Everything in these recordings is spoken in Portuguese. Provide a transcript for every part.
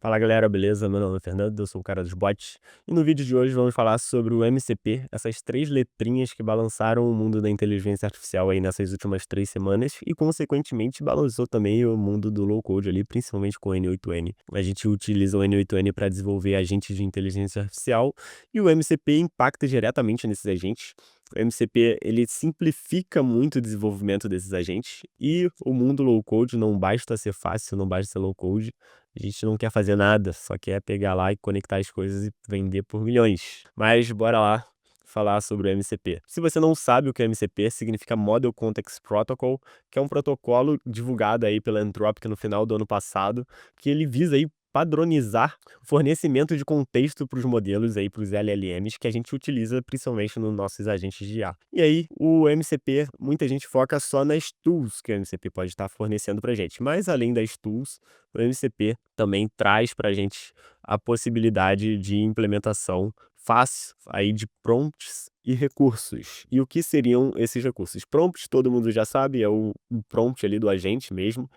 Fala galera, beleza? Meu nome é Fernando, eu sou o cara dos bots. E no vídeo de hoje vamos falar sobre o MCP, essas três letrinhas que balançaram o mundo da inteligência artificial aí nessas últimas 3 semanas e, consequentemente, balançou também o mundo do low-code ali, principalmente com o N8N. A gente utiliza o N8N para desenvolver agentes de inteligência artificial e o MCP impacta diretamente nesses agentes. O MCP ele simplifica muito o desenvolvimento desses agentes e o mundo low-code não basta ser fácil, não basta ser low-code. A gente não quer fazer nada, só quer pegar lá e conectar as coisas e vender por milhões. Mas bora lá falar sobre o MCP. Se você não sabe o que é MCP, significa Model Context Protocol, que é um protocolo divulgado aí pela Anthropic no final do ano passado, que ele visa aí padronizar o fornecimento de contexto para os modelos aí, para os LLMs, que a gente utiliza principalmente nos nossos agentes de IA. E aí, o MCP, muita gente foca só nas tools que o MCP pode estar fornecendo para a gente, mas além das tools, o MCP também traz para a gente a possibilidade de implementação fácil aí de prompts e recursos. E o que seriam esses recursos? Prompts, todo mundo já sabe, é o prompt ali do agente mesmo.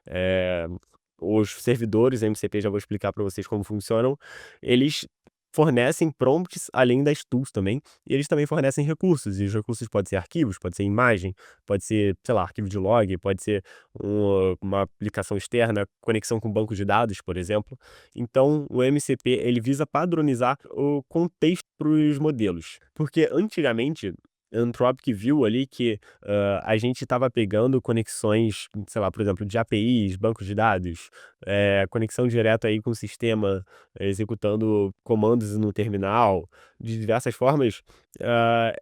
Os servidores MCP, já vou explicar para vocês como funcionam, eles fornecem prompts além das tools também, e eles também fornecem recursos, e os recursos podem ser arquivos, pode ser imagem, pode ser, sei lá, arquivo de log, pode ser uma aplicação externa, conexão com banco de dados, por exemplo. Então, o MCP, ele visa padronizar o contexto para os modelos, porque antigamente, a Anthropic viu ali que a gente estava pegando conexões, sei lá, por exemplo, de APIs, bancos de dados, conexão direta aí com o sistema, executando comandos no terminal, de diversas formas,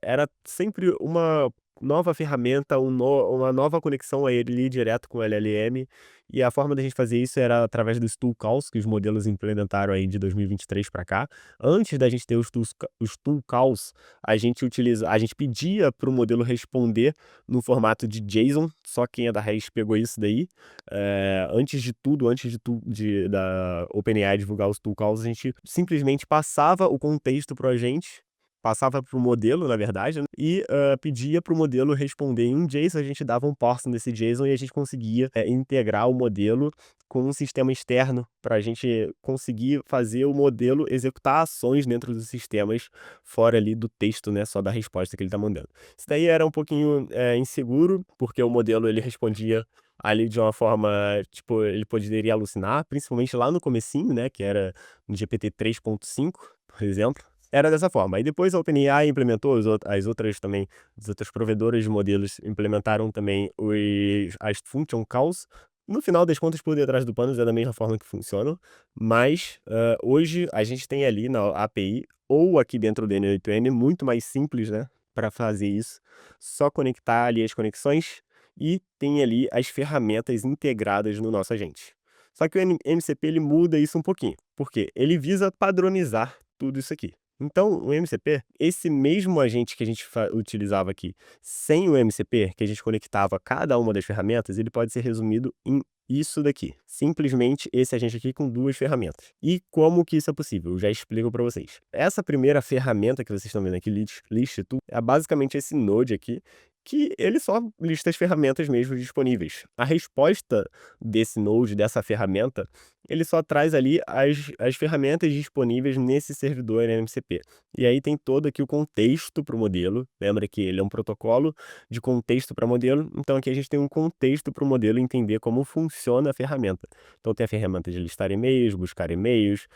era sempre uma nova ferramenta, uma nova conexão aí ali direto com o LLM, e a forma da gente fazer isso era através dos tool calls que os modelos implementaram aí de 2023 para cá. Antes da gente ter os tool calls, a gente pedia para o modelo responder no formato de JSON, só quem é da REST pegou isso daí. Antes de tudo, da OpenAI divulgar os tool calls, a gente simplesmente passava o contexto para o agente, passava para o modelo, na verdade, né, e pedia para o modelo responder em um JSON, a gente dava um parse nesse JSON e a gente conseguia integrar o modelo com um sistema externo para a gente conseguir fazer o modelo executar ações dentro dos sistemas fora ali do texto, né, só da resposta que ele está mandando. Isso daí era um pouquinho inseguro, porque o modelo ele respondia ali de uma forma, tipo, ele poderia alucinar, principalmente lá no comecinho, né, que era no GPT 3.5, por exemplo. Era dessa forma. Aí depois a OpenAI implementou, as outras também, as outras provedoras de modelos implementaram também as function calls. No final das contas, por detrás do pano, é da mesma forma que funcionam, mas hoje a gente tem ali na API, ou aqui dentro do N8N, muito mais simples, né, para fazer isso. Só conectar ali as conexões e tem ali as ferramentas integradas no nosso agente. Só que o MCP ele muda isso um pouquinho, porque ele visa padronizar tudo isso aqui. Então, o MCP, esse mesmo agente que a gente utilizava aqui sem o MCP, que a gente conectava cada uma das ferramentas, ele pode ser resumido em isso daqui. Simplesmente esse agente aqui com duas ferramentas. E como que isso é possível? Eu já explico para vocês. Essa primeira ferramenta que vocês estão vendo aqui, List Tool, é basicamente esse node aqui, que ele só lista as ferramentas mesmo disponíveis. A resposta desse node, dessa ferramenta, ele só traz ali as ferramentas disponíveis nesse servidor MCP. E aí tem todo aqui o contexto para o modelo. Lembra que ele é um protocolo de contexto para modelo. Então aqui a gente tem um contexto para o modelo entender como funciona a ferramenta. Então tem a ferramenta de listar e-mails, buscar e-mails,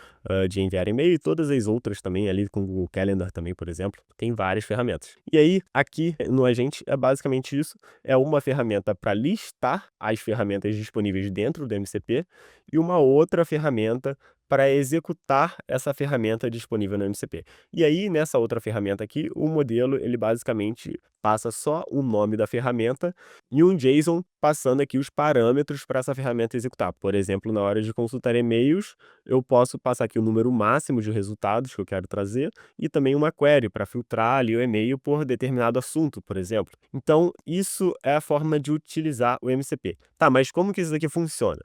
de enviar e-mail e todas as outras também ali com o Google Calendar também, por exemplo. Tem várias ferramentas. E aí aqui no agente é basicamente isso. É uma ferramenta para listar as ferramentas disponíveis dentro do MCP e uma outra ferramenta para executar essa ferramenta disponível no MCP. E aí, nessa outra ferramenta aqui, o modelo, ele basicamente passa só o nome da ferramenta e um JSON passando aqui os parâmetros para essa ferramenta executar. Por exemplo, na hora de consultar e-mails, eu posso passar aqui o número máximo de resultados que eu quero trazer e também uma query para filtrar ali o e-mail por determinado assunto, por exemplo. Então, isso é a forma de utilizar o MCP. Tá, mas como que isso daqui funciona?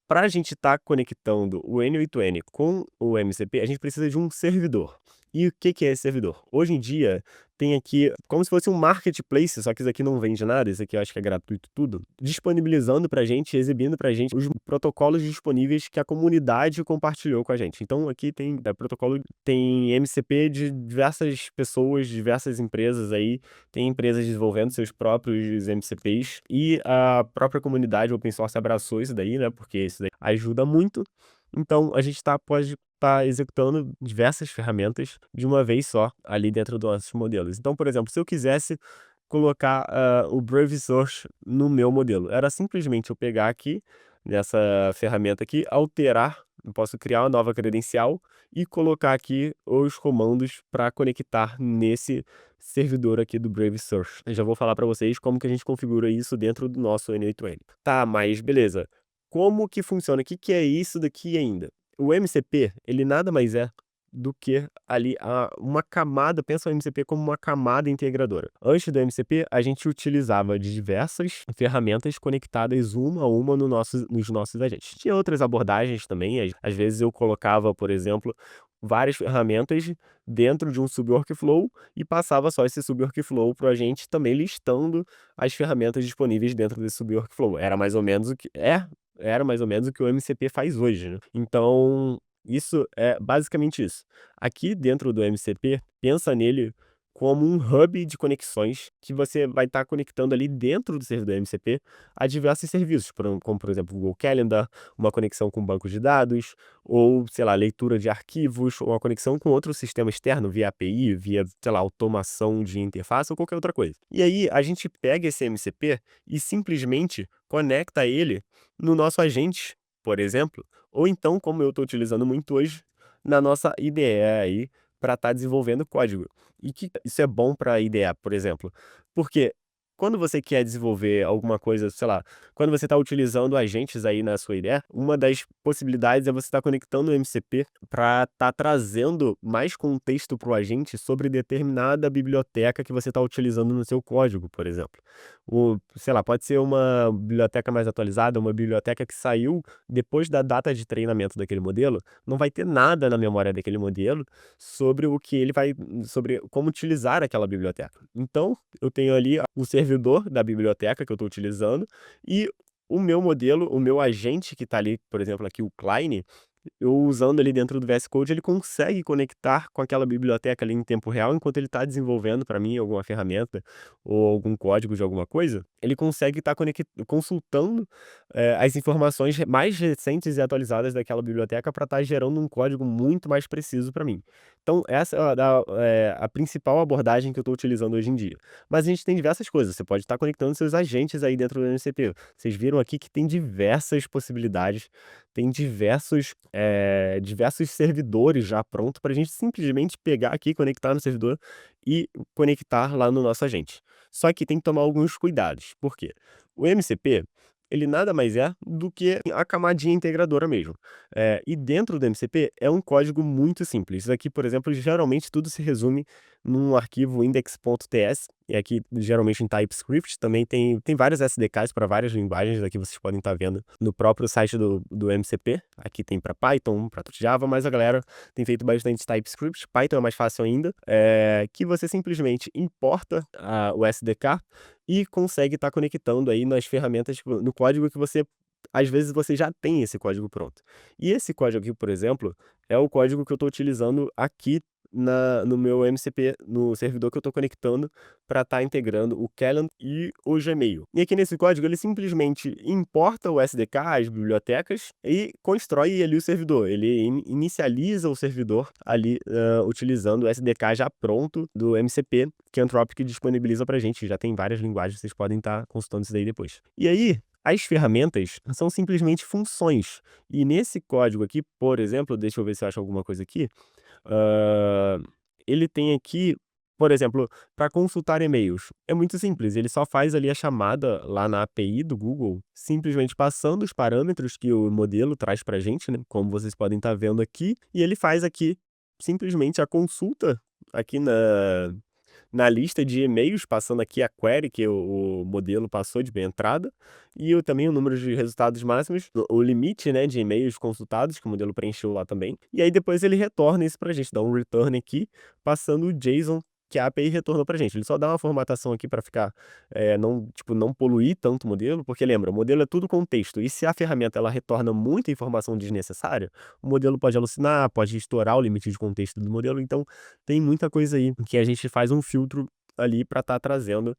Para a gente estar conectando o N8N com o MCP, a gente precisa de um servidor. E o que é esse servidor? Hoje em dia, tem aqui como se fosse um marketplace, só que isso aqui não vende nada, isso aqui eu acho que é gratuito tudo, disponibilizando pra gente, exibindo pra gente os protocolos disponíveis que a comunidade compartilhou com a gente. Então aqui tem protocolo, tem MCP de diversas pessoas, diversas empresas aí, tem empresas desenvolvendo seus próprios MCPs e a própria comunidade open source abraçou isso daí, né, porque isso daí ajuda muito. Então a gente pode estar executando diversas ferramentas de uma vez só ali dentro dos nossos modelos. Então, por exemplo, se eu quisesse colocar o Brave Source no meu modelo, era simplesmente eu pegar aqui, nessa ferramenta aqui, alterar, eu posso criar uma nova credencial e colocar aqui os comandos para conectar nesse servidor aqui do Brave Source. Eu já vou falar para vocês como que a gente configura isso dentro do nosso N8N. Tá, mas beleza. Como que funciona? O que que é isso daqui ainda? O MCP, ele nada mais é do que ali uma camada, pensa o MCP como uma camada integradora. Antes do MCP, a gente utilizava diversas ferramentas conectadas uma a uma nos nossos agentes. Tinha outras abordagens também, às vezes eu colocava, por exemplo, várias ferramentas dentro de um sub-workflow e passava só esse sub-workflow para o agente também listando as ferramentas disponíveis dentro desse sub-workflow. Era mais ou menos o que o MCP faz hoje, né? Então, isso é basicamente isso. Aqui dentro do MCP, pensa nele como um hub de conexões que você vai estar conectando ali dentro do servidor MCP a diversos serviços, como por exemplo o Google Calendar, uma conexão com banco de dados, ou, sei lá, leitura de arquivos, ou uma conexão com outro sistema externo, via API, via, sei lá, automação de interface ou qualquer outra coisa. E aí a gente pega esse MCP e simplesmente conecta ele no nosso agente, por exemplo, ou então, como eu estou utilizando muito hoje, na nossa IDE aí, para estar desenvolvendo código. E que isso é bom para a IDE, por exemplo, porque quando você quer desenvolver alguma coisa, sei lá, quando você está utilizando agentes aí na sua IDE, uma das possibilidades é você estar conectando o MCP para estar trazendo mais contexto para o agente sobre determinada biblioteca que você está utilizando no seu código, por exemplo. Sei lá, pode ser uma biblioteca mais atualizada, uma biblioteca que saiu depois da data de treinamento daquele modelo, não vai ter nada na memória daquele modelo sobre sobre como utilizar aquela biblioteca. Então, eu tenho ali o servidor da biblioteca que eu estou utilizando e o meu modelo, o meu agente que está ali, por exemplo, aqui o Klein, eu usando ali dentro do VS Code, ele consegue conectar com aquela biblioteca ali em tempo real, enquanto ele está desenvolvendo para mim alguma ferramenta ou algum código de alguma coisa, ele consegue estar consultando as informações mais recentes e atualizadas daquela biblioteca para estar gerando um código muito mais preciso para mim. Então, essa é a principal abordagem que eu estou utilizando hoje em dia. Mas a gente tem diversas coisas, você pode estar conectando seus agentes aí dentro do MCP. Vocês viram aqui que tem diversas possibilidades, tem diversos servidores já pronto para a gente simplesmente pegar aqui, conectar no servidor e conectar lá no nosso agente. Só que tem que tomar alguns cuidados. Por quê? O MCP, ele nada mais é do que a camadinha integradora mesmo. E dentro do MCP é um código muito simples. Isso aqui, por exemplo, geralmente tudo se resume num arquivo index.ts, e aqui geralmente em TypeScript, também tem vários SDKs para várias linguagens, aqui vocês podem estar vendo no próprio site do MCP, aqui tem para Python, para Java, mas a galera tem feito bastante TypeScript, Python é mais fácil ainda, que você simplesmente importa o SDK e consegue estar conectando aí nas ferramentas, tipo, no código que você, às vezes você já tem esse código pronto. E esse código aqui, por exemplo, é o código que eu estou utilizando aqui no meu MCP, no servidor que eu estou conectando para estar integrando o Calendar e o Gmail. E aqui nesse código ele simplesmente importa o SDK, as bibliotecas, e constrói ali o servidor. Ele inicializa o servidor ali utilizando o SDK já pronto do MCP, que a Anthropic disponibiliza para a gente. Já tem várias linguagens, vocês podem estar consultando isso daí depois. E aí, as ferramentas são simplesmente funções. E nesse código aqui, por exemplo, deixa eu ver se eu acho alguma coisa aqui. Hã, ele tem aqui, por exemplo, para consultar e-mails. É muito simples, ele só faz ali a chamada lá na API do Google, simplesmente passando os parâmetros que o modelo traz para a gente, né, como vocês podem estar vendo aqui, e ele faz aqui simplesmente a consulta aqui na lista de e-mails, passando aqui a query que o modelo passou de entrada, e também o número de resultados máximos, o limite, né, de e-mails consultados, que o modelo preencheu lá também. E aí depois ele retorna isso pra gente, dá um return aqui, passando o JSON que a API retornou pra gente. Ele só dá uma formatação aqui para ficar, não poluir tanto o modelo, porque lembra, o modelo é tudo contexto, e se a ferramenta ela retorna muita informação desnecessária, o modelo pode alucinar, pode estourar o limite de contexto do modelo, então tem muita coisa aí que a gente faz um filtro ali para estar trazendo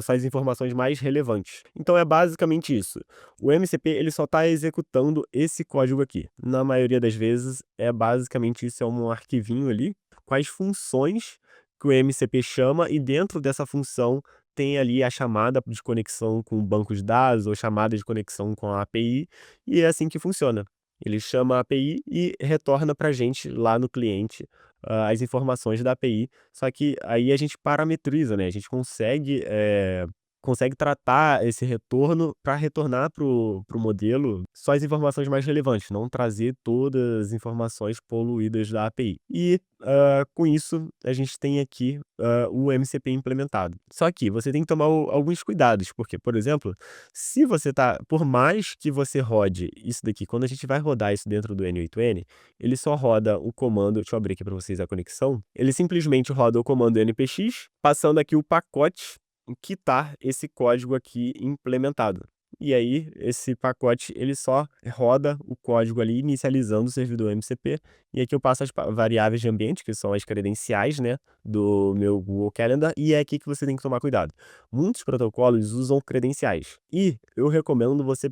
só as informações mais relevantes. Então é basicamente isso. O MCP ele só está executando esse código aqui. Na maioria das vezes é basicamente isso, é um arquivinho ali com as funções que o MCP chama e dentro dessa função tem ali a chamada de conexão com o banco de dados ou chamada de conexão com a API e é assim que funciona. Ele chama a API e retorna para a gente lá no cliente as informações da API, só que aí a gente parametriza, né, a gente consegue tratar esse retorno para retornar para o modelo só as informações mais relevantes, não trazer todas as informações poluídas da API. E, com isso, a gente tem aqui, o MCP implementado. Só que você tem que tomar alguns cuidados, porque, por exemplo, se você por mais que você rode isso daqui, quando a gente vai rodar isso dentro do N8N, ele só roda o comando, deixa eu abrir aqui para vocês a conexão, ele simplesmente roda o comando npx, passando aqui o pacote que tá esse código aqui implementado. E aí, esse pacote, ele só roda o código ali, inicializando o servidor MCP, e aqui eu passo as variáveis de ambiente, que são as credenciais, né, do meu Google Calendar, e é aqui que você tem que tomar cuidado. Muitos protocolos usam credenciais, e eu recomendo você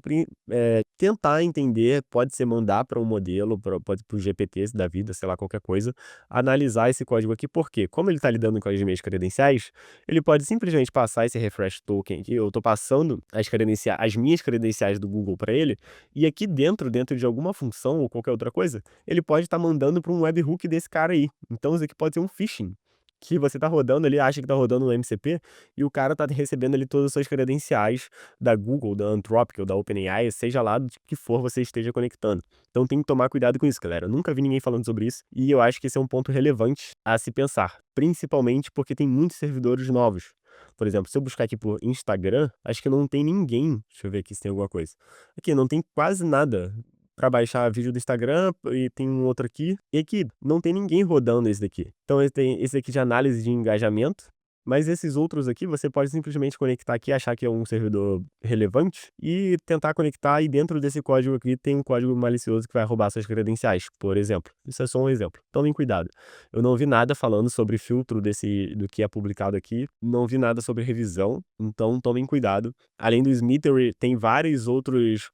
tentar entender, pode ser mandar para um modelo, pode para o GPT da vida, sei lá, qualquer coisa, analisar esse código aqui, porque como ele está lidando com as minhas credenciais, ele pode simplesmente passar esse refresh token aqui, eu estou passando as minhas credenciais do Google para ele, e aqui dentro de alguma função ou qualquer outra coisa, ele pode estar mandando para um webhook desse cara aí. Então isso aqui pode ser um phishing, que você está rodando ali, acha que está rodando no MCP, e o cara está recebendo ali todas as suas credenciais da Google, da Anthropic ou da OpenAI, seja lá do que for você esteja conectando. Então tem que tomar cuidado com isso, galera. Eu nunca vi ninguém falando sobre isso, e eu acho que esse é um ponto relevante a se pensar, principalmente porque tem muitos servidores novos. Por exemplo, se eu buscar aqui por Instagram, acho que não tem ninguém. Deixa eu ver aqui se tem alguma coisa. Aqui não tem quase nada para baixar vídeo do Instagram e tem um outro aqui. E aqui não tem ninguém rodando esse daqui. Então tem esse aqui de análise de engajamento. Mas esses outros aqui, você pode simplesmente conectar aqui, achar que é um servidor relevante e tentar conectar, e dentro desse código aqui tem um código malicioso que vai roubar suas credenciais, por exemplo. Isso é só um exemplo. Tomem cuidado. Eu não vi nada falando sobre filtro do que é publicado aqui, não vi nada sobre revisão, então tomem cuidado. Além do Smithery, tem vários outros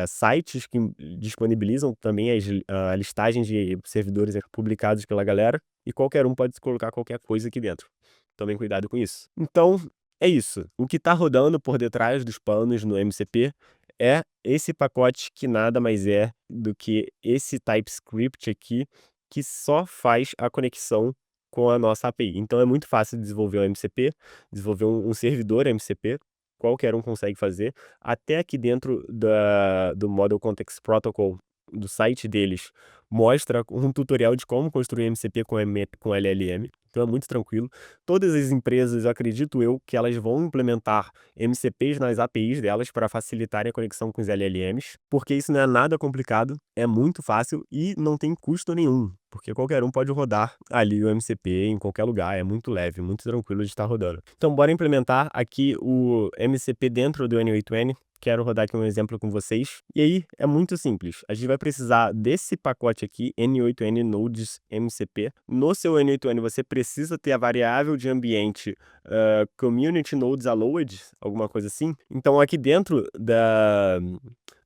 sites que disponibilizam também a listagem de servidores publicados pela galera, e qualquer um pode colocar qualquer coisa aqui dentro. Tomem cuidado com isso. Então, é isso. O que está rodando por detrás dos panos no MCP é esse pacote que nada mais é do que esse TypeScript aqui, que só faz a conexão com a nossa API. Então é muito fácil desenvolver um MCP, desenvolver um servidor MCP, qualquer um consegue fazer. Até aqui dentro do Model Context Protocol, do site deles, mostra um tutorial de como construir MCP com LLM, então é muito tranquilo. Todas as empresas, acredito eu, que elas vão implementar MCPs nas APIs delas para facilitarem a conexão com os LLMs, porque isso não é nada complicado, é muito fácil e não tem custo nenhum, porque qualquer um pode rodar ali o MCP em qualquer lugar, é muito leve, muito tranquilo de estar rodando. Então bora implementar aqui o MCP dentro do N8N. Quero rodar aqui um exemplo com vocês. E aí, é muito simples. A gente vai precisar desse pacote aqui, N8N Nodes MCP. No seu N8N, você precisa ter a variável de ambiente Community Nodes Allowed, alguma coisa assim. Então, aqui dentro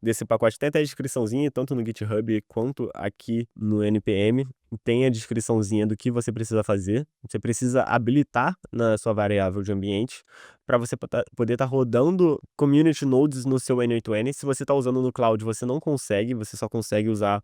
desse pacote tem até a descriçãozinha, tanto no GitHub quanto aqui no NPM. Tem a descriçãozinha do que você precisa fazer. Você precisa habilitar na sua variável de ambiente para você poder estar rodando Community Nodes no seu N8N. Se você está usando no cloud, você não consegue, você só consegue usar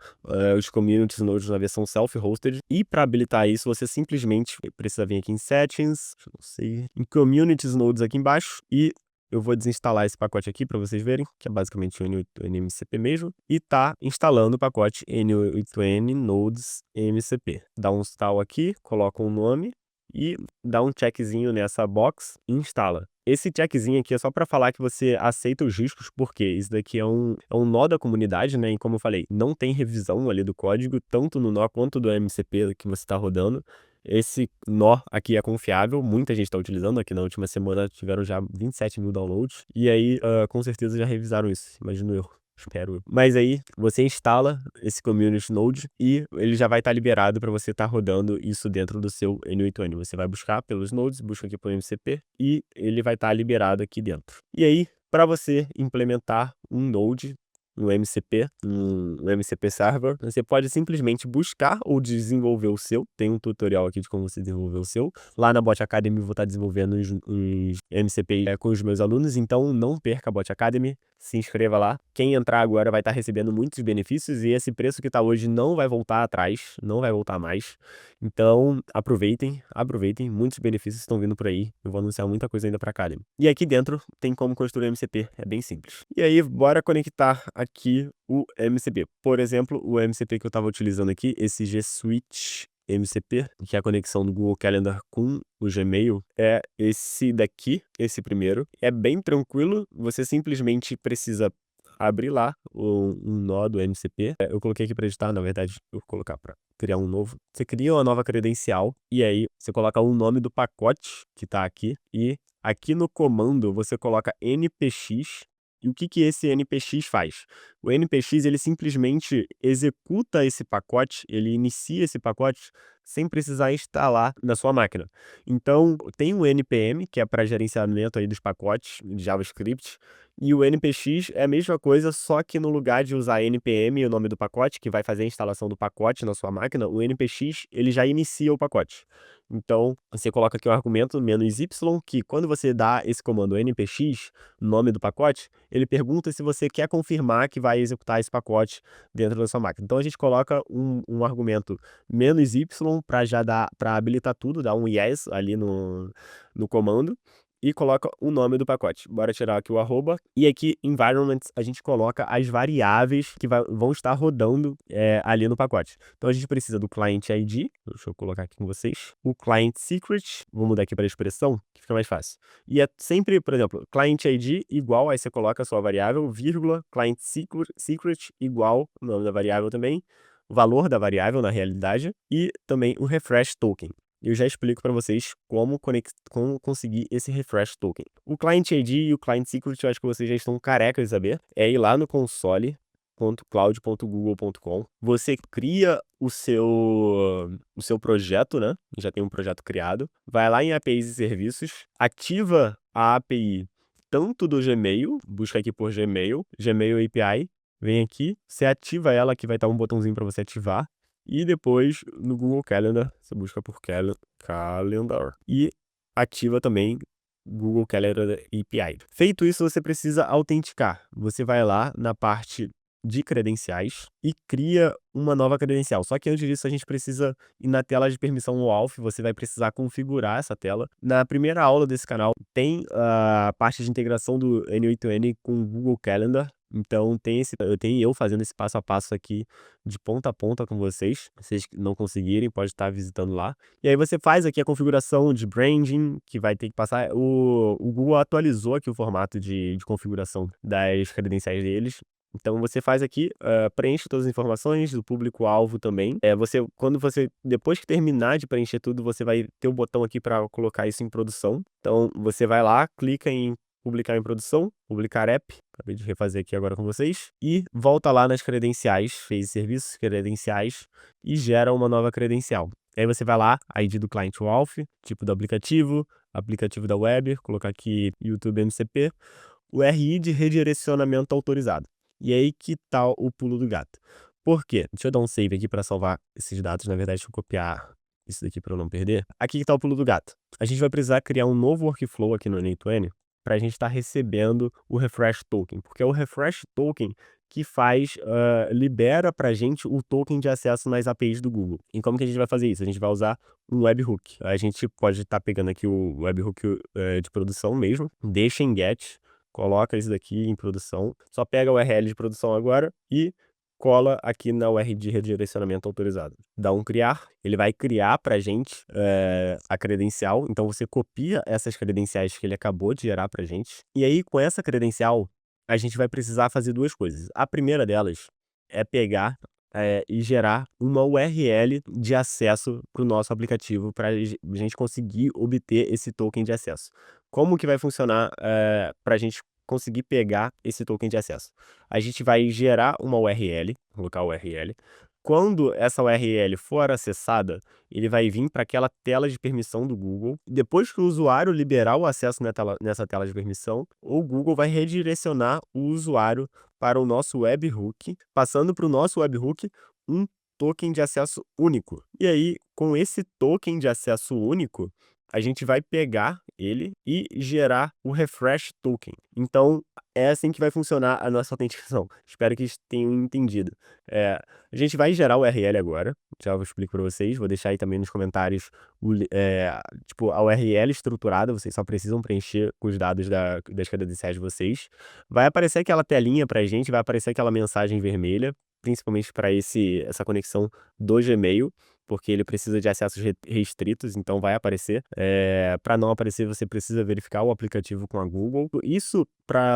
os Community Nodes na versão self-hosted. E para habilitar isso, você simplesmente precisa vir aqui em Settings, não sei, em Communities Nodes aqui embaixo, e eu vou desinstalar esse pacote aqui para vocês verem, que é basicamente o N8N MCP mesmo, e tá instalando o pacote N8N Nodes MCP. Dá um install aqui, coloca um nome e dá um checkzinho nessa box e instala. Esse checkzinho aqui é só para falar que você aceita os riscos, porque isso daqui é um nó da comunidade, né? E como eu falei, não tem revisão ali do código, tanto no nó quanto do MCP que você está rodando. Esse nó aqui é confiável, muita gente está utilizando, aqui na última semana tiveram já 27 mil downloads, e aí com certeza já revisaram isso, imagino eu. Espero eu. Mas aí você instala esse Community Node e ele já vai estar liberado para você estar rodando isso dentro do seu N8N. Você vai buscar pelos nodes, busca aqui por MCP e ele vai estar liberado aqui dentro. E aí, para você implementar um node no MCP, no MCP Server, você pode simplesmente buscar ou desenvolver o seu. Tem um tutorial aqui de como você desenvolver o seu. Lá na Bot Academy eu vou estar desenvolvendo os MCP com os meus alunos, então não perca a Bot Academy, se inscreva lá. Quem entrar agora vai estar recebendo muitos benefícios e esse preço que está hoje não vai voltar atrás, não vai voltar mais. Então aproveitem, muitos benefícios estão vindo por aí. Eu vou anunciar muita coisa ainda para a Academy. E aqui dentro tem como construir MCP, é bem simples. E aí, bora conectar aqui o MCP. Por exemplo, o MCP que eu estava utilizando aqui, esse G Suite MCP, que é a conexão do Google Calendar com o Gmail, é esse daqui, esse primeiro. É bem tranquilo, você simplesmente precisa abrir lá um nó do MCP. Eu coloquei aqui para editar, na verdade, eu vou colocar para criar um novo. Você cria uma nova credencial e aí você coloca o nome do pacote que está aqui e aqui no comando você coloca npx. E o que esse npx faz? O npx ele simplesmente executa esse pacote, ele inicia esse pacote sem precisar instalar na sua máquina. Então, tem o npm, que é para gerenciamento aí dos pacotes de JavaScript, e o npx é a mesma coisa, só que no lugar de usar npm, o nome do pacote, que vai fazer a instalação do pacote na sua máquina, o npx ele já inicia o pacote. Então, você coloca aqui o argumento "-y", que quando você dá esse comando npx, nome do pacote, ele pergunta se você quer confirmar que vai executar esse pacote dentro da sua máquina. Então, a gente coloca um argumento "-y" para já dar, para habilitar tudo, dar um yes ali no comando. E coloca o nome do pacote. Bora tirar aqui o arroba. E aqui, environments, a gente coloca as variáveis que vão estar rodando ali no pacote. Então, a gente precisa do client ID. Deixa eu colocar aqui com vocês. O client secret. Vou mudar aqui para a expressão, que fica mais fácil. E é sempre, por exemplo, client ID igual, aí você coloca a sua variável, vírgula, client secret igual o nome da variável também, o valor da variável na realidade, e também o refresh token. Eu já explico para vocês como conseguir esse refresh token. O client ID e o client secret eu acho que vocês já estão carecas de saber. É ir lá no console.cloud.google.com. Você cria o seu projeto, né? Já tem um projeto criado. Vai lá em APIs e serviços, ativa a API tanto do Gmail, busca aqui por Gmail API, vem aqui, você ativa ela, que vai estar um botãozinho para você ativar. E depois, no Google Calendar, você busca por Calendar. E ativa também Google Calendar API. Feito isso, você precisa autenticar. Você vai lá na parte de credenciais e cria uma nova credencial. Só que antes disso, a gente precisa ir na tela de permissão OAuth. Você vai precisar configurar essa tela. Na primeira aula desse canal, tem a parte de integração do N8N com o Google Calendar. Então, tem eu fazendo esse passo a passo aqui de ponta a ponta com vocês. Se vocês não conseguirem, pode estar visitando lá. E aí você faz aqui a configuração de branding, que vai ter que passar. O Google atualizou aqui o formato de configuração das credenciais deles. Então você faz aqui, preenche todas as informações do público-alvo também. Depois que terminar de preencher tudo, você vai ter o botão aqui para colocar isso em produção. Então você vai lá, clica em publicar em produção, publicar app, acabei de refazer aqui agora com vocês, e volta lá nas credenciais, fez serviços, credenciais, e gera uma nova credencial. Aí você vai lá, ID do client OAuth, tipo do aplicativo da web, colocar aqui YouTube MCP, URI de redirecionamento autorizado. E aí que tal o pulo do gato? Por quê? Deixa eu dar um save aqui para salvar esses dados, na verdade deixa eu copiar isso daqui para eu não perder. Aqui que tá o pulo do gato. A gente vai precisar criar um novo workflow aqui no N8N, para a gente estar recebendo o refresh token, porque é o refresh token que libera para a gente o token de acesso nas APIs do Google. E como que a gente vai fazer isso? A gente vai usar um webhook. A gente pode estar pegando aqui o webhook de produção mesmo, deixa em get, coloca isso daqui em produção, só pega o URL de produção agora e cola aqui na URL de redirecionamento autorizado. Dá um criar, ele vai criar para a gente a credencial, então você copia essas credenciais que ele acabou de gerar para a gente, e aí com essa credencial a gente vai precisar fazer duas coisas. A primeira delas é pegar e gerar uma URL de acesso para o nosso aplicativo para a gente conseguir obter esse token de acesso. Como que vai funcionar para a gente conseguir pegar esse token de acesso? A gente vai gerar uma URL, colocar URL. Quando essa URL for acessada, ele vai vir para aquela tela de permissão do Google. Depois que o usuário liberar o acesso nessa tela de permissão, o Google vai redirecionar o usuário para o nosso webhook, passando para o nosso webhook um token de acesso único. E aí, com esse token de acesso único, a gente vai pegar ele e gerar o refresh token. Então, é assim que vai funcionar a nossa autenticação. Espero que eles tenham entendido. A gente vai gerar o URL agora, já eu explico para vocês, vou deixar aí também nos comentários tipo, a URL estruturada, vocês só precisam preencher com os dados das credenciais de vocês. Vai aparecer aquela telinha pra gente, vai aparecer aquela mensagem vermelha, principalmente para essa conexão do Gmail, porque ele precisa de acessos restritos, então vai aparecer. Para não aparecer, você precisa verificar o aplicativo com a Google. Isso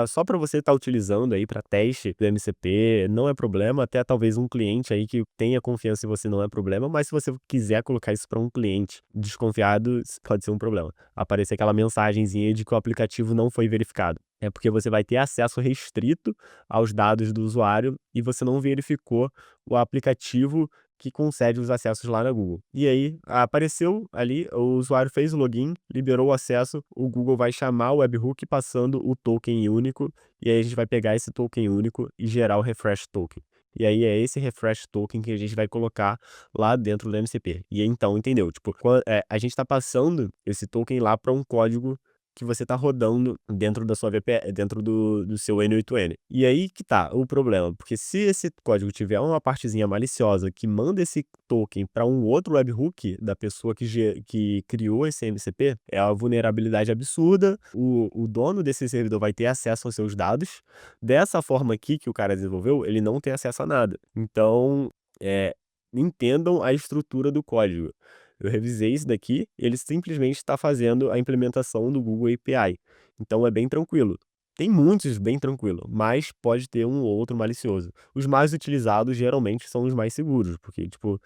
só para você estar utilizando aí para teste do MCP, não é problema. Até talvez um cliente aí que tenha confiança em você não é problema, mas se você quiser colocar isso para um cliente desconfiado, isso pode ser um problema. Aparecer aquela mensagenzinha de que o aplicativo não foi verificado. É porque você vai ter acesso restrito aos dados do usuário e você não verificou o aplicativo que concede os acessos lá na Google. E aí, apareceu ali, o usuário fez o login, liberou o acesso, o Google vai chamar o webhook passando o token único, e aí a gente vai pegar esse token único e gerar o refresh token. E aí é esse refresh token que a gente vai colocar lá dentro do MCP. E aí, então, entendeu? Tipo, a gente está passando esse token lá para um código que você está rodando dentro da sua VPN, dentro do seu N8N. E aí que tá o problema, porque se esse código tiver uma partezinha maliciosa que manda esse token para um outro webhook da pessoa que criou esse MCP, é uma vulnerabilidade absurda, o dono desse servidor vai ter acesso aos seus dados, dessa forma aqui que o cara desenvolveu, ele não tem acesso a nada. Então, entendam a estrutura do código. Eu revisei isso daqui, ele simplesmente está fazendo a implementação do Google API. Então é bem tranquilo. Tem muitos bem tranquilo, mas pode ter um ou outro malicioso. Os mais utilizados geralmente são os mais seguros, porque, tipo,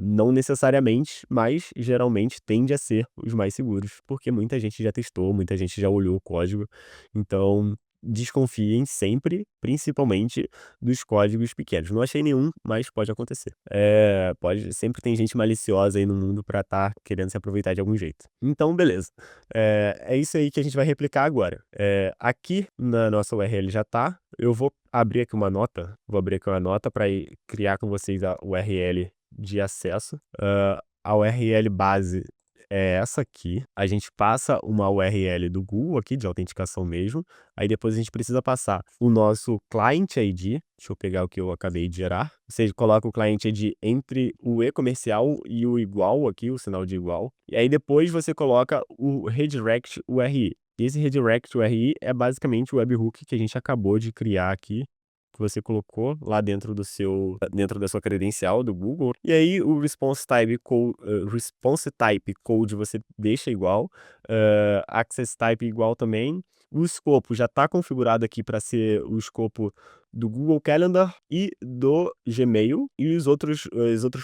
não necessariamente, mas geralmente tende a ser os mais seguros, porque muita gente já testou, muita gente já olhou o código. Então, desconfiem sempre, principalmente dos códigos pequenos. Não achei nenhum, mas pode acontecer. Sempre tem gente maliciosa aí no mundo para estar querendo se aproveitar de algum jeito. Então, beleza. É isso aí que a gente vai replicar agora. Aqui na nossa URL já tá. Eu vou abrir aqui uma nota. Vou abrir aqui uma nota para criar com vocês a URL de acesso. A URL base é essa aqui. A gente passa uma URL do Google aqui, de autenticação mesmo. Aí depois a gente precisa passar o nosso Client ID. Deixa eu pegar o que eu acabei de gerar. Você coloca o Client ID entre o e-comercial e o igual aqui, o sinal de igual. E aí depois você coloca o redirect URI. Esse redirect URI é basicamente o webhook que a gente acabou de criar aqui, que você colocou lá dentro da sua credencial do Google. E aí o response type code você deixa igual, access type igual também. O escopo já está configurado aqui para ser o escopo do Google Calendar e do Gmail, e os outros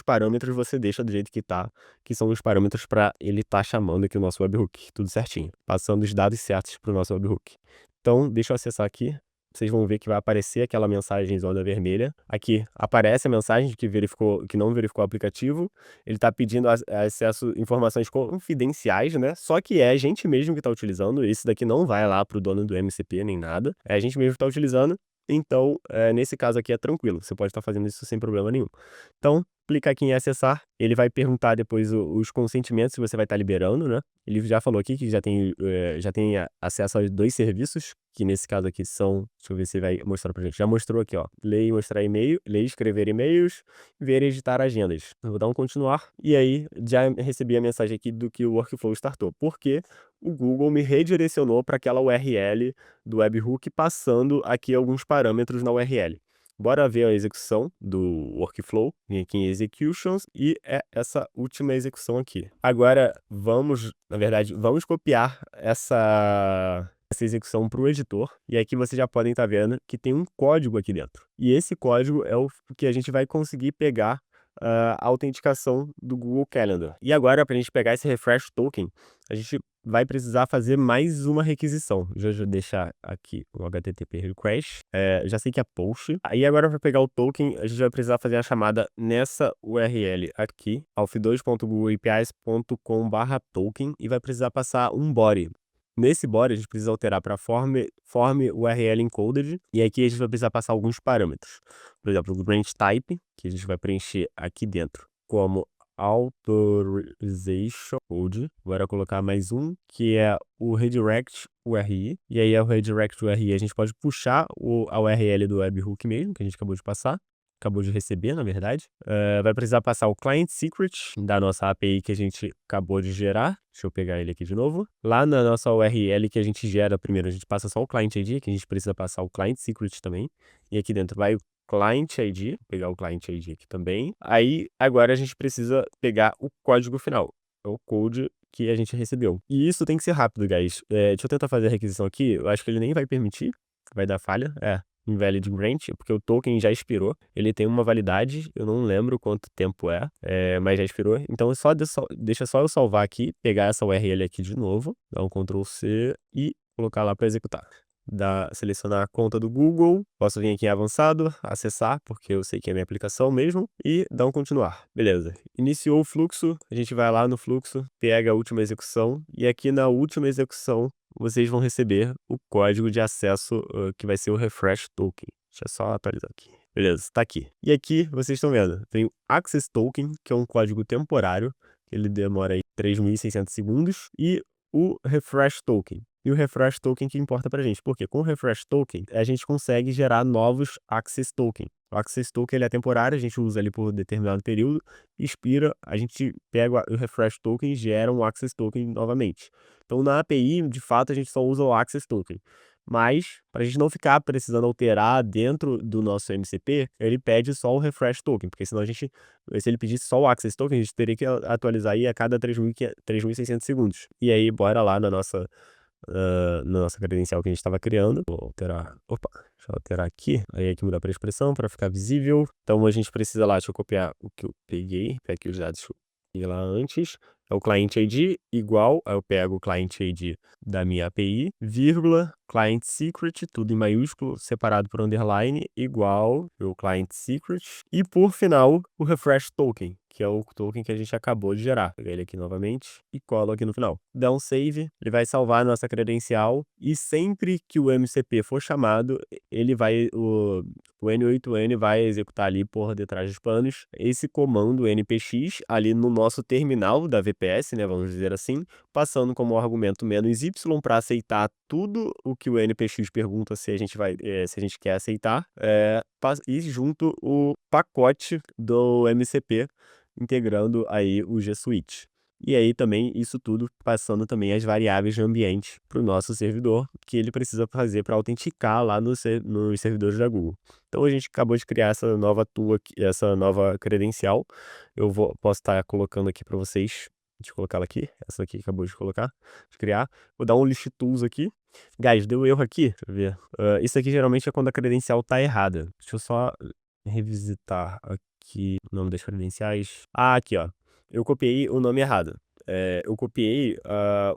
parâmetros você deixa do jeito que tá, que são os parâmetros para ele estar chamando aqui o nosso webhook, tudo certinho, passando os dados certos para o nosso webhook. Então, deixa eu acessar aqui. Vocês vão ver que vai aparecer aquela mensagem zona vermelha. Aqui aparece a mensagem de que não verificou o aplicativo. Ele está pedindo acesso a informações confidenciais, né? Só que é a gente mesmo que está utilizando. Isso daqui não vai lá para o dono do MCP nem nada. É a gente mesmo que está utilizando. Então, nesse caso aqui é tranquilo. Você pode estar fazendo isso sem problema nenhum. Então, clicar aqui em acessar. Ele vai perguntar depois os consentimentos que você vai estar liberando, né? Ele já falou aqui que já tem acesso a 2 serviços, que nesse caso aqui são, deixa eu ver se vai mostrar pra gente. Já mostrou aqui, ó, ler e mostrar e-mail, ler e escrever e-mails, ver e editar agendas. Eu vou dar um continuar, e aí já recebi a mensagem aqui do que o workflow startou, porque o Google me redirecionou para aquela URL do webhook, passando aqui alguns parâmetros na URL. Bora ver a execução do workflow, vem aqui em executions, e é essa última execução aqui. Agora, vamos copiar essa essa execução para o editor, e aqui vocês já podem estar vendo que tem um código aqui dentro. E esse código é o que a gente vai conseguir pegar a autenticação do Google Calendar. E agora, para a gente pegar esse refresh token, a gente vai precisar fazer mais uma requisição. Já vou deixar aqui o HTTP request. Já sei que é post. Aí agora, para pegar o token, a gente vai precisar fazer a chamada nessa URL aqui, alf2.googleapis.com/token, e vai precisar passar um body. Nesse body, a gente precisa alterar para form URL encoded, e aqui a gente vai precisar passar alguns parâmetros. Por exemplo, o branch type, que a gente vai preencher aqui dentro como authorization code. Agora colocar mais um, que é o redirect URI. E aí, o redirect URI, a gente pode puxar a URL do webhook mesmo, que a gente acabou de passar. Acabou de receber, na verdade. Vai precisar passar o client secret da nossa API que a gente acabou de gerar. Deixa eu pegar ele aqui de novo. Lá na nossa URL que a gente gera primeiro, a gente passa só o client ID, que a gente precisa passar o client secret também. E aqui dentro vai o client ID, vou pegar o client ID aqui também. Aí, agora a gente precisa pegar o código final, é o code que a gente recebeu. E isso tem que ser rápido, guys. Deixa eu tentar fazer a requisição aqui, eu acho que ele nem vai permitir, vai dar falha. Invalid grant, porque o token já expirou, ele tem uma validade, eu não lembro quanto tempo mas já expirou. Então deixa só eu salvar aqui, pegar essa URL aqui de novo, dar um Ctrl C e colocar lá para executar. Selecionar a conta do Google, posso vir aqui em avançado, acessar, porque eu sei que é a minha aplicação mesmo, e dar um continuar. Beleza, iniciou o fluxo, a gente vai lá no fluxo, pega a última execução, e aqui na última execução, vocês vão receber o código de acesso que vai ser o refresh token. Deixa eu só atualizar aqui. Beleza, tá aqui. E aqui, vocês estão vendo, tem o access token, que é um código temporário, que ele demora aí 3.600 segundos, e o refresh token. E o refresh token que importa pra gente, porque com o refresh token, a gente consegue gerar novos access token. O access token ele é temporário, a gente usa ele por determinado período, expira, a gente pega o refresh token e gera um access token novamente. Então, na API, de fato, a gente só usa o access token. Mas, para a gente não ficar precisando alterar dentro do nosso MCP, ele pede só o refresh token, porque senão se ele pedisse só o access token, a gente teria que atualizar aí a cada 3.600 segundos. E aí, bora lá na nossa credencial que a gente estava criando. Vou alterar, deixa eu alterar aqui, aí aqui mudar para expressão para ficar visível. Então a gente precisa lá, deixa eu copiar o que eu peguei, pega aqui os dados que eu peguei lá antes, é o client ID igual, aí eu pego o client ID da minha API, vírgula, client secret, tudo em maiúsculo, separado por underline, igual o client secret, e por final, o refresh token, que é o token que a gente acabou de gerar. Vou pegar ele aqui novamente e colo aqui no final. Dá um save, ele vai salvar a nossa credencial, e sempre que o MCP for chamado, ele vai, o N8N vai executar ali por detrás dos panos esse comando npx ali no nosso terminal da VPS, né, vamos dizer assim, passando como argumento "-y" para aceitar tudo o que o npx pergunta se a gente quer aceitar, e junto o pacote do MCP integrando aí o G Suite. E aí também isso tudo passando também as variáveis de ambiente para o nosso servidor, que ele precisa fazer para autenticar lá nos servidores da Google. Então a gente acabou de criar essa nova tool aqui, essa nova credencial. Posso estar colocando aqui para vocês. Deixa eu colocar ela aqui. Essa aqui acabou de criar. Vou dar um list tools aqui. Guys, deu erro aqui. Deixa eu ver. Isso aqui geralmente é quando a credencial tá errada. Deixa eu só revisitar aqui o nome das credenciais. Aqui, ó. Eu copiei o nome errado. Eu copiei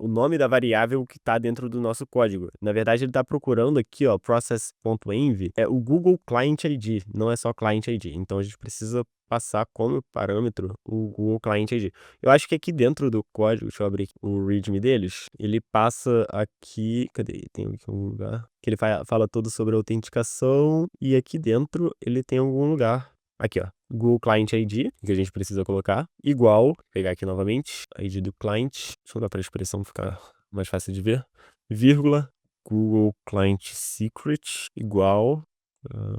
o nome da variável que está dentro do nosso código. Na verdade, ele está procurando aqui, ó, process.env, é o Google Client ID, não é só Client ID. Então, a gente precisa passar como parâmetro o Google Client ID. Eu acho que aqui dentro do código, deixa eu abrir aqui o README deles, ele passa aqui, cadê? Tem aqui um lugar que ele fala todo sobre a autenticação, e aqui dentro ele tem algum lugar. Aqui, ó, Google Client ID, que a gente precisa colocar, igual, vou pegar aqui novamente, ID do client, deixa eu dar para a expressão ficar mais fácil de ver, vírgula, Google Client Secret, igual,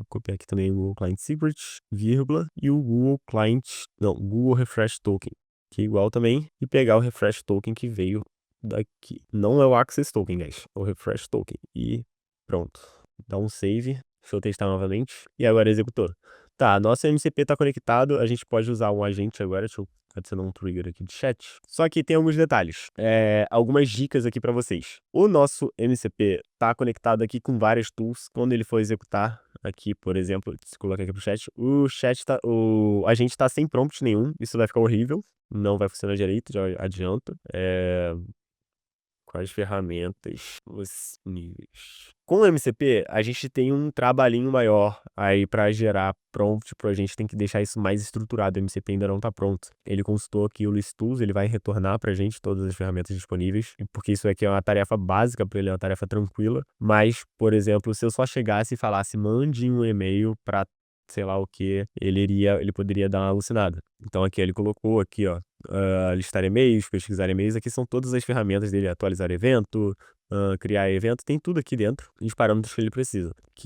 copiar aqui também o Google Client Secret, vírgula, e o Google Refresh Token, que é igual também, e pegar o Refresh Token que veio daqui. Não é o Access Token, guys, é o Refresh Token. E pronto, dá um save, deixa eu testar novamente, e agora executou. Tá, nosso MCP está conectado, a gente pode usar um agente agora, deixa eu adicionar um trigger aqui de chat. Só que tem alguns detalhes, algumas dicas aqui para vocês. O nosso MCP está conectado aqui com várias tools. Quando ele for executar aqui, por exemplo, se colocar aqui pro chat, a gente está sem prompt nenhum, isso vai ficar horrível, não vai funcionar direito, já adianto. Quais ferramentas os níveis? Com o MCP, a gente tem um trabalhinho maior aí para gerar prompt, a gente tem que deixar isso mais estruturado. O MCP ainda não está pronto. Ele consultou aqui o ListTools, ele vai retornar para a gente todas as ferramentas disponíveis, porque isso aqui é uma tarefa básica para ele, é uma tarefa tranquila. Mas, por exemplo, se eu só chegasse e falasse, mande um e-mail para sei lá o que, ele poderia dar uma alucinada. Então aqui ele colocou aqui, ó, listar e-mails, pesquisar e-mails, aqui são todas as ferramentas dele, atualizar evento, criar evento, tem tudo aqui dentro, os parâmetros que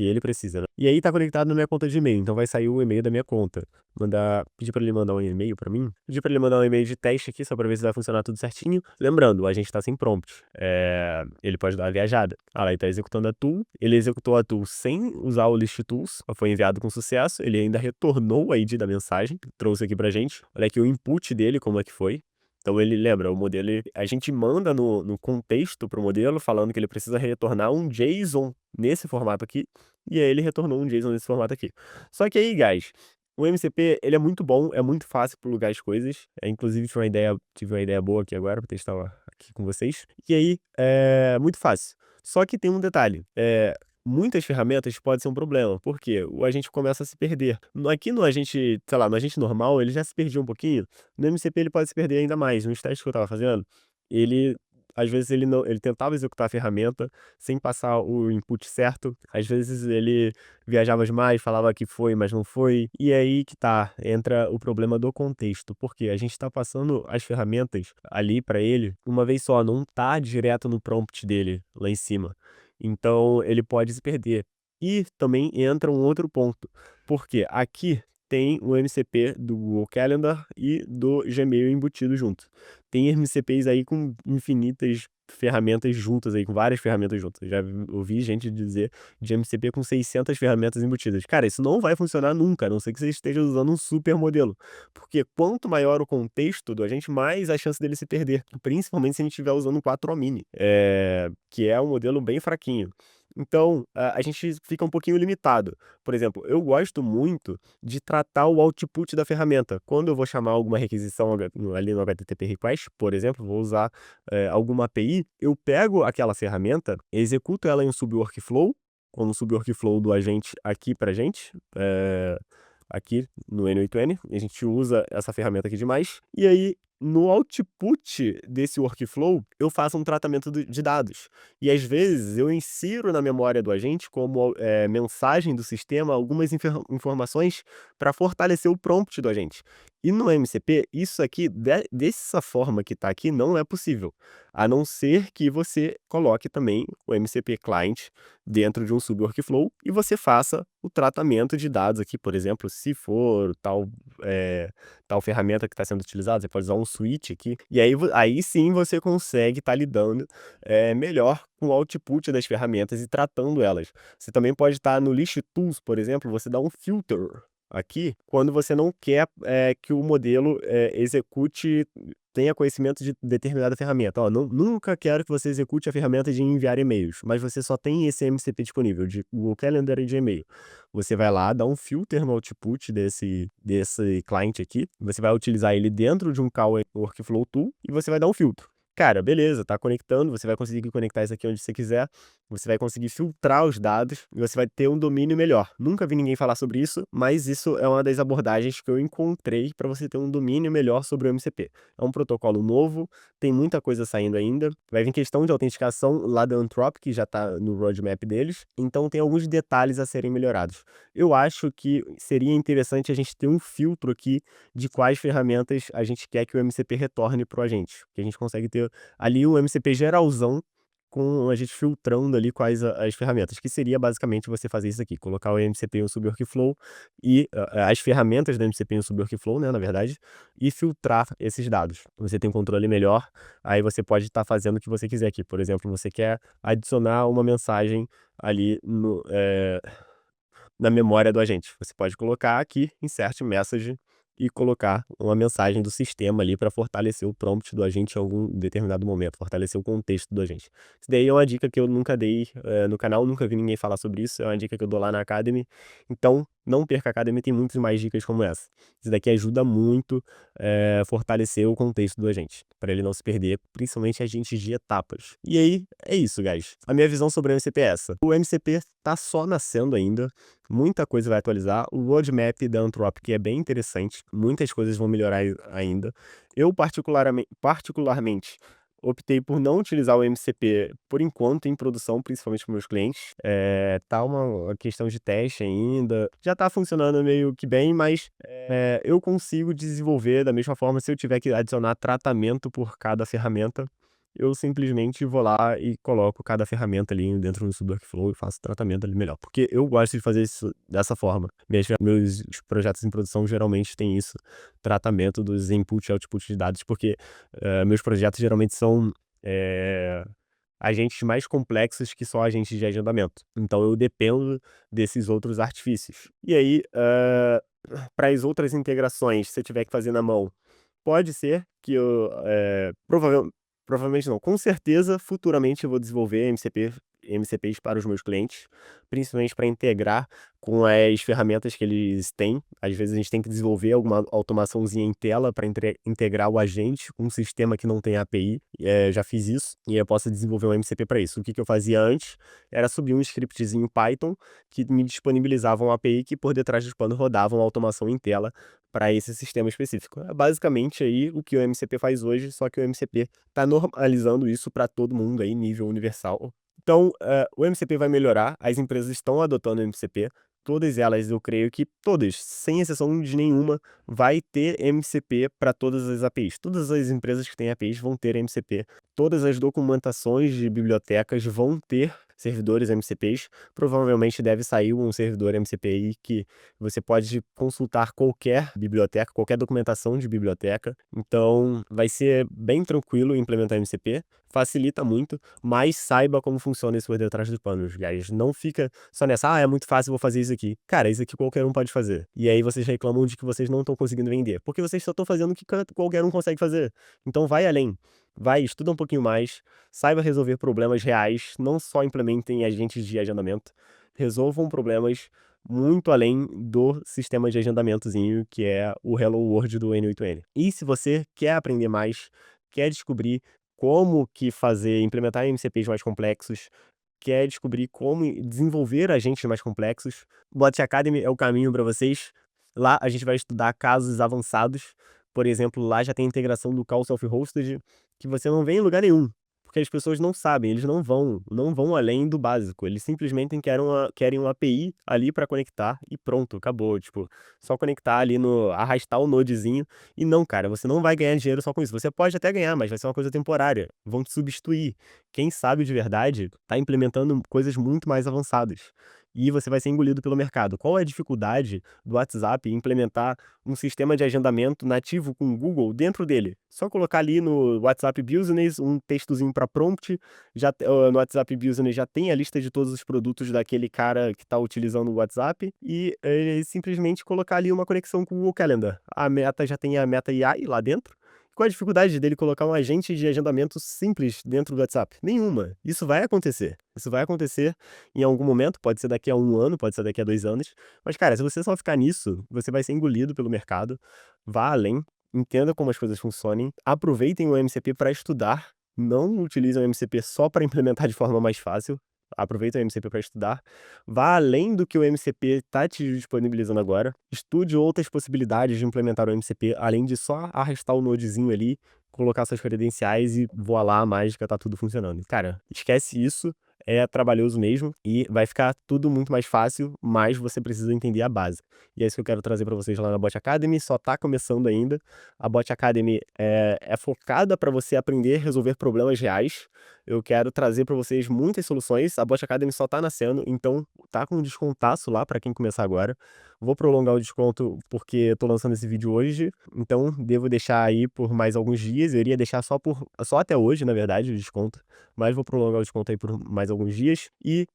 ele precisa, né? E aí tá conectado na minha conta de e-mail, então vai sair o e-mail da minha conta. Pedir para ele mandar um e-mail para mim, pedir para ele mandar um e-mail de teste aqui, só para ver se vai funcionar tudo certinho. Lembrando, a gente tá sem prompt, ele pode dar uma viajada. Lá ele tá executando a tool, ele executou a tool sem usar o list tools, foi enviado com sucesso, ele ainda retornou o ID da mensagem, trouxe aqui pra gente. Olha aqui o input dele, como é que foi. Então ele lembra, o modelo, a gente manda no contexto para o modelo, falando que ele precisa retornar um JSON nesse formato aqui, e aí ele retornou um JSON nesse formato aqui. Só que aí, guys, o MCP, ele é muito bom, é muito fácil plugar as coisas, inclusive tive uma ideia boa aqui agora para testar aqui com vocês, e aí, é muito fácil. Só que tem um detalhe, muitas ferramentas pode ser um problema, porque o agente começa a se perder. Aqui no agente, sei lá, no agente normal, ele já se perdia um pouquinho, no MCP ele pode se perder ainda mais. Nos testes que eu estava fazendo, às vezes ele tentava executar a ferramenta sem passar o input certo, às vezes ele viajava demais, falava que foi, mas não foi, e é aí que entra o problema do contexto, porque a gente está passando as ferramentas ali para ele uma vez só, não tá direto no prompt dele, lá em cima. Então ele pode se perder. E também entra um outro ponto, porque aqui tem o MCP do Google Calendar e do Gmail embutido junto. Tem MCPs aí com infinitas ferramentas juntas aí, com várias ferramentas juntas. Já ouvi gente dizer de MCP com 600 ferramentas embutidas. Cara, isso não vai funcionar nunca, a não ser que você esteja usando um super modelo. Porque quanto maior o contexto do agente, mais a chance dele se perder. Principalmente se a gente estiver usando o 4O Mini, que é um modelo bem fraquinho. Então, a gente fica um pouquinho limitado. Por exemplo, eu gosto muito de tratar o output da ferramenta. Quando eu vou chamar alguma requisição ali no HTTP request, por exemplo, vou usar alguma API, eu pego aquela ferramenta, executo ela em um subworkflow, como um subworkflow do agente aqui pra gente, aqui no N8N, a gente usa essa ferramenta aqui demais, e aí no output desse workflow eu faço um tratamento de dados. E às vezes eu insiro na memória do agente como mensagem do sistema algumas informações para fortalecer o prompt do agente. E no MCP, isso aqui, dessa forma que está aqui, não é possível. A não ser que você coloque também o MCP Client dentro de um subworkflow e você faça o tratamento de dados aqui, por exemplo, se for tal ferramenta que está sendo utilizada, você pode usar um switch aqui, e aí sim você consegue estar lidando melhor com o output das ferramentas e tratando elas. Você também pode estar no List Tools, por exemplo, você dá um filter aqui, quando você não quer que o modelo tenha conhecimento de determinada ferramenta. Ó, nunca quero que você execute a ferramenta de enviar e-mails, mas você só tem esse MCP disponível, de Google Calendar e de e-mail. Você vai lá, dá um filter no output desse client aqui, você vai utilizar ele dentro de um Call Workflow Tool e você vai dar um filtro. Cara, beleza, tá conectando, você vai conseguir conectar isso aqui onde você quiser, você vai conseguir filtrar os dados e você vai ter um domínio melhor. Nunca vi ninguém falar sobre isso, mas isso é uma das abordagens que eu encontrei para você ter um domínio melhor sobre o MCP. É um protocolo novo, tem muita coisa saindo ainda, vai vir questão de autenticação lá da Anthropic, que já está no roadmap deles, então tem alguns detalhes a serem melhorados. Eu acho que seria interessante a gente ter um filtro aqui de quais ferramentas a gente quer que o MCP retorne para o agente, que a gente consegue ter ali o MCP geralzão, com a gente filtrando ali quais as ferramentas, que seria basicamente você fazer isso aqui, colocar o MCP em um subworkflow e as ferramentas do MCP em um subworkflow, né, na verdade, e filtrar esses dados. Você tem um controle melhor, aí você pode estar fazendo o que você quiser aqui. Por exemplo, você quer adicionar uma mensagem ali na memória do agente. Você pode colocar aqui, insert message, e colocar uma mensagem do sistema ali para fortalecer o prompt do agente em algum determinado momento, fortalecer o contexto do agente. Isso daí é uma dica que eu nunca dei no canal, nunca vi ninguém falar sobre isso, é uma dica que eu dou lá na Academy. Então, não perca a Academy, tem muitas mais dicas como essa. Isso daqui ajuda muito fortalecer o contexto do agente, para ele não se perder, principalmente agentes de etapas. E aí, é isso, guys. A minha visão sobre o MCP é essa. O MCP tá só nascendo ainda, muita coisa vai atualizar. O roadmap da Anthropic é bem interessante, muitas coisas vão melhorar ainda. Eu, particularmente optei por não utilizar o MCP por enquanto em produção, principalmente com meus clientes. Tá uma questão de teste ainda. Já tá funcionando meio que bem, mas eu consigo desenvolver da mesma forma se eu tiver que adicionar tratamento por cada ferramenta. Eu simplesmente vou lá e coloco cada ferramenta ali dentro do Subworkflow e faço o tratamento ali melhor. Porque eu gosto de fazer isso dessa forma. Meus projetos em produção geralmente têm isso, tratamento dos input e output de dados, porque meus projetos geralmente são agentes mais complexos que só agentes de agendamento. Então eu dependo desses outros artifícios. E aí, para as outras integrações, se eu tiver que fazer na mão, pode ser que eu, provavelmente não, com certeza, futuramente eu vou desenvolver MCPs para os meus clientes, principalmente para integrar com as ferramentas que eles têm. Às vezes a gente tem que desenvolver alguma automaçãozinha em tela para integrar o agente com um sistema que não tem API. Já fiz isso e eu posso desenvolver um MCP para isso. O que eu fazia antes era subir um scriptzinho Python que me disponibilizava uma API que por detrás do pano rodava uma automação em tela para esse sistema específico. É basicamente aí o que o MCP faz hoje, só que o MCP está normalizando isso para todo mundo aí, nível universal. Então, o MCP vai melhorar, as empresas estão adotando o MCP, todas elas, eu creio que todas, sem exceção de nenhuma, vai ter MCP para todas as APIs. Todas as empresas que têm APIs vão ter MCP. Todas as documentações de bibliotecas vão ter servidores MCPs. Provavelmente deve sair um servidor MCP aí que você pode consultar qualquer biblioteca, qualquer documentação de biblioteca. Então, vai ser bem tranquilo implementar MCP. Facilita muito, mas saiba como funciona isso por detrás dos panos, guys. Não fica só nessa, é muito fácil, vou fazer isso aqui. Cara, isso aqui qualquer um pode fazer. E aí vocês reclamam de que vocês não estão conseguindo vender, porque vocês só estão fazendo o que qualquer um consegue fazer. Então vai além. Vai, estuda um pouquinho mais, saiba resolver problemas reais, não só implementem agentes de agendamento, resolvam problemas muito além do sistema de agendamentozinho, que é o Hello World do N8N. E se você quer aprender mais, quer descobrir como que implementar MCPs mais complexos, quer descobrir como desenvolver agentes mais complexos, Bot Academy é o caminho para vocês. Lá a gente vai estudar casos avançados. Por exemplo, lá já tem integração do Call Self-Hosted, que você não vê em lugar nenhum, porque as pessoas não sabem, eles não vão além do básico, eles simplesmente querem uma API ali para conectar e pronto, acabou, tipo, só conectar ali arrastar o nodezinho. E não, cara, você não vai ganhar dinheiro só com isso. Você pode até ganhar, mas vai ser uma coisa temporária, vão te substituir. Quem sabe de verdade tá implementando coisas muito mais avançadas e você vai ser engolido pelo mercado. Qual é a dificuldade do WhatsApp em implementar um sistema de agendamento nativo com o Google dentro dele? Só colocar ali no WhatsApp Business um textozinho para prompt, no WhatsApp Business já tem a lista de todos os produtos daquele cara que está utilizando o WhatsApp e simplesmente colocar ali uma conexão com o Google Calendar. A Meta já tem a Meta AI lá dentro. Qual a dificuldade dele colocar um agente de agendamento simples dentro do WhatsApp? Nenhuma. Isso vai acontecer. Isso vai acontecer em algum momento, pode ser daqui a 1 ano, pode ser daqui a 2 anos. Mas, cara, se você só ficar nisso, você vai ser engolido pelo mercado. Vá além, entenda como as coisas funcionem, aproveitem o MCP para estudar, não utilizem o MCP só para implementar de forma mais fácil. Aproveita o MCP para estudar, vá além do que o MCP está te disponibilizando agora, estude outras possibilidades de implementar o MCP, além de só arrastar o nodezinho ali, colocar suas credenciais e voar lá, a mágica, tá tudo funcionando. Cara, esquece isso, é trabalhoso mesmo e vai ficar tudo muito mais fácil, mas você precisa entender a base. E é isso que eu quero trazer para vocês lá na Bot Academy, só tá começando ainda. A Bot Academy é focada para você aprender a resolver problemas reais. Eu quero trazer para vocês muitas soluções. A Bot Academy só tá nascendo, então tá com um descontaço lá para quem começar agora. Vou prolongar o desconto porque eu tô lançando esse vídeo hoje, então devo deixar aí por mais alguns dias. Eu iria deixar só até hoje, na verdade, o desconto, mas vou prolongar o desconto aí por mais alguns dias e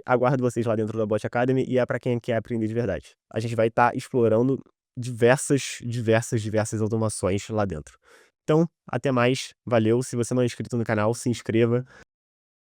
aguardo vocês lá dentro da Bot Academy e é para quem quer aprender de verdade. A gente vai estar explorando diversas automações lá dentro. Então, até mais, valeu, se você não é inscrito no canal, se inscreva,